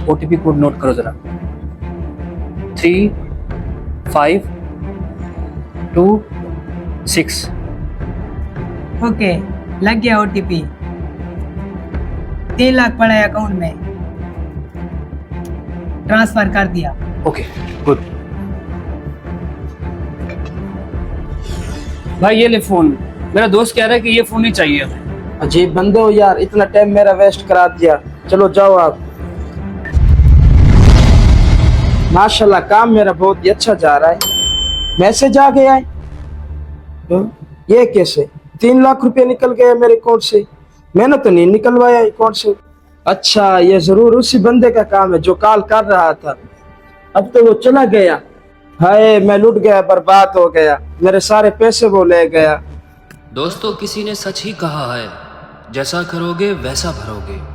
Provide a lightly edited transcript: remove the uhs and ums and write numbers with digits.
OTP code note करो जरा। 3526। Okay, लग गया OTP। 3 लाख पड़ा है अकाउंट में, ट्रांसफर कर दिया। Okay good. भाई ये ले फोन, मेरा दोस्त कह रहा है कि ये फोन ही चाहिए हमें। अजीब बंदे हो यार, इतना टाइम मेरा वेस्ट करा दिया। चलो जाओ आप। माशाल्लाह काम मेरा बहुत ही अच्छा जा रहा है। मैसेज आ गया है। ये कैसे 3 लाख रुपए निकल गए मेरे अकाउंट से? मैंने तो नहीं निकलवाया अकाउंट से। अच्छा, ये जरूर उसी बंदे का काम है जो कॉल कर रहा था। अब तो वो चला गया। हाय मैं लुट गया, बर्बाद हो गया, मेरे सारे पैसे वो ले गया। दोस्तों, किसी ने सच ही कहा है, जैसा करोगे वैसा भरोगे।